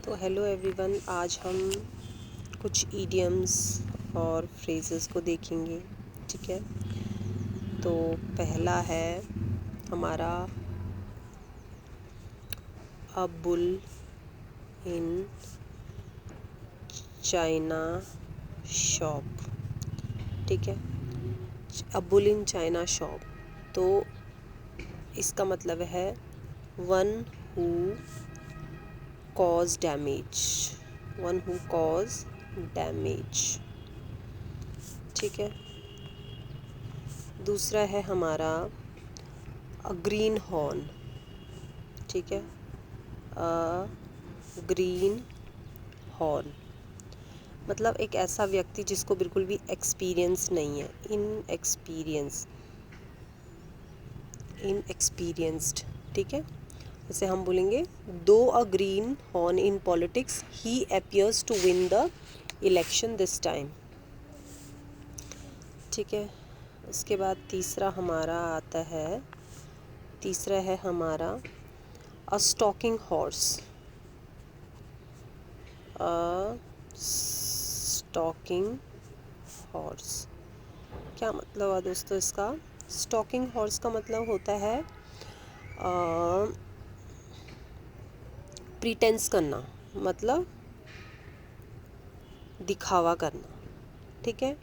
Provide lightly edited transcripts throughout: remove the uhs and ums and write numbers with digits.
तो hello everyone, आज हम कुछ ईडियम्स और फ्रेजेस को देखेंगे। ठीक है, तो पहला है हमारा a bull in China shop. ठीक है, a bull in China shop, तो इसका मतलब है one who cause damage, one who cause damage. ठीक है, दूसरा है हमारा अ ग्रीन हॉर्न। ठीक है, अ ग्रीन हॉर्न मतलब एक ऐसा व्यक्ति जिसको बिल्कुल भी एक्सपीरियंस नहीं है, इनएक्सपीरियंस्ड। ठीक है, जैसे हम बोलेंगे दो a green horn in politics he appears to win the election this time. ठीक है, उसके बाद तीसरा है हमारा a stalking horse. A stalking horse क्या मतलब है दोस्तों इसका? स्टॉकिंग हॉर्स का मतलब होता है प्रीटेंस करना, मतलब दिखावा करना। ठीक है,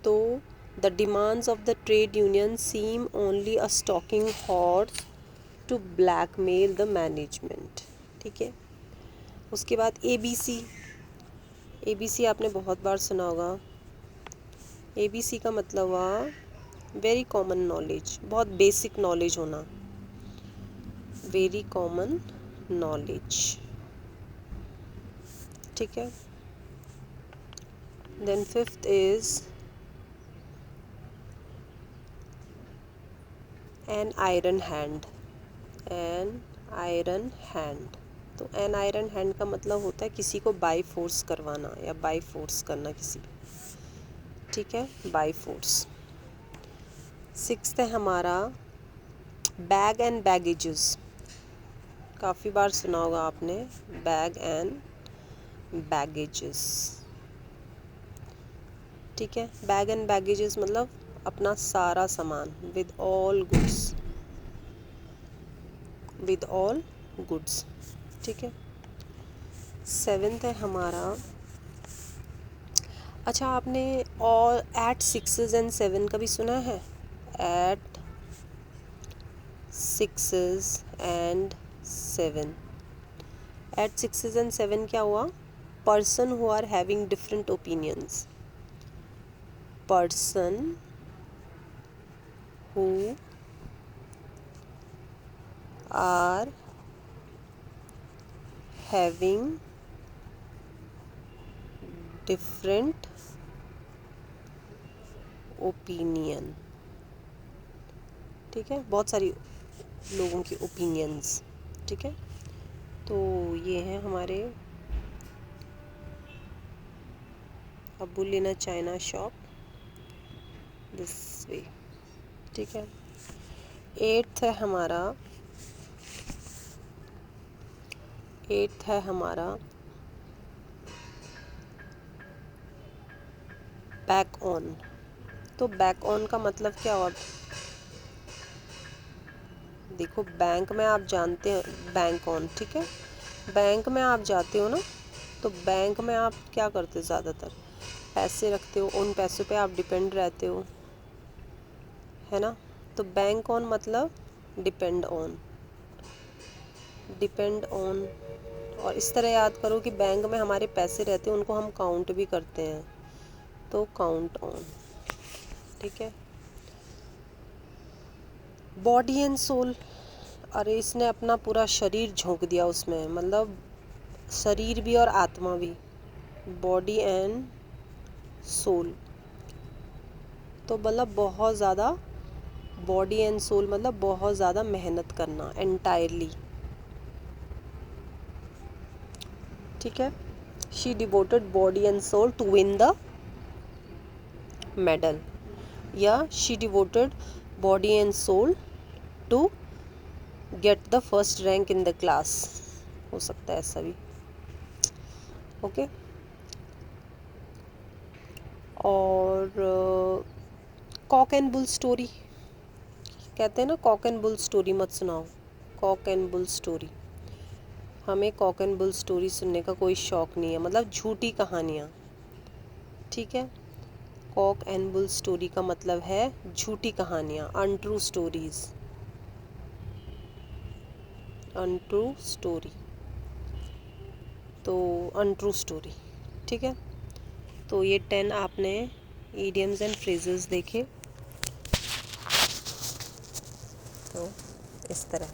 तो the demands of the trade union seem only a stalking horse to blackmail the management. ठीक है, उसके बाद एबीसी आपने बहुत बार सुना होगा। एबीसी का मतलब हुआ वेरी कॉमन नॉलेज, बहुत बेसिक नॉलेज होना, वेरी कॉमन नॉलेज। ठीक है, then fifth is an iron hand. An iron hand, तो एन आयरन हैंड का मतलब होता है किसी को बाई फोर्स करवाना या बाई फोर्स करना किसी। ठीक है, बाई फोर्स। सिक्स्थ है हमारा बैग एंड बैगेजेस। काफ़ी बार सुना होगा आपने बैग एंड बैगेजेस। ठीक है, बैग एंड बैगेजेस मतलब अपना सारा सामान, विद ऑल गुड्स। ठीक है, सेवेंथ है हमारा, अच्छा आपने और एट सिक्सेस एंड सेवन का भी सुना है? At sixes and seven, at sixes and seven क्या हुआ? Person who are having different opinions, person who are having different opinion. ठीक है, बहुत सारी लोगों की ओपिनियंस। ठीक है, तो ये हैं हमारे a bull in a China shop this way. ठीक है, एट्थ है हमारा बैक ऑन। तो बैक ऑन का मतलब क्या हुआ? देखो बैंक में आप जानते हैं बैंक ऑन। ठीक है, बैंक में आप जाते हो ना, तो बैंक में आप क्या करते हो? ज़्यादातर पैसे रखते हो, उन पैसों पे आप डिपेंड रहते हो, है ना? तो बैंक ऑन मतलब डिपेंड ऑन, और इस तरह याद करो कि बैंक में हमारे पैसे रहते हैं, उनको हम काउंट भी करते हैं, तो काउंट ऑन। ठीक है, बॉडी एंड सोल, अरे इसने अपना पूरा शरीर झोंक दिया उसमें, मतलब शरीर भी और आत्मा भी, बॉडी एंड सोल। तो मतलब बहुत ज़्यादा, बॉडी एंड सोल मतलब बहुत ज़्यादा मेहनत करना, एंटायरली। ठीक है, she devoted body and soul to win the medal, या she devoted body and soul to get the first rank in the class, हो सकता है ऐसा भी। ओके। और कॉक एंड बुल स्टोरी कहते हैं ना, कॉक एंड बुल स्टोरी मत सुनाओ, कॉक एंड बुल स्टोरी। हमें कॉक एंड बुल स्टोरी सुनने का कोई शौक़ नहीं है, मतलब झूठी कहानियाँ, ठीक है। कॉक एंड बुल स्टोरी का मतलब है झूठी कहानियाँ, अनट्रू स्टोरीज़, अनट्रू स्टोरी, तो अनट्रू स्टोरी, ठीक है। तो ये 10 आपने इडियम्स एंड फ्रेजेस देखे, तो इस तरह।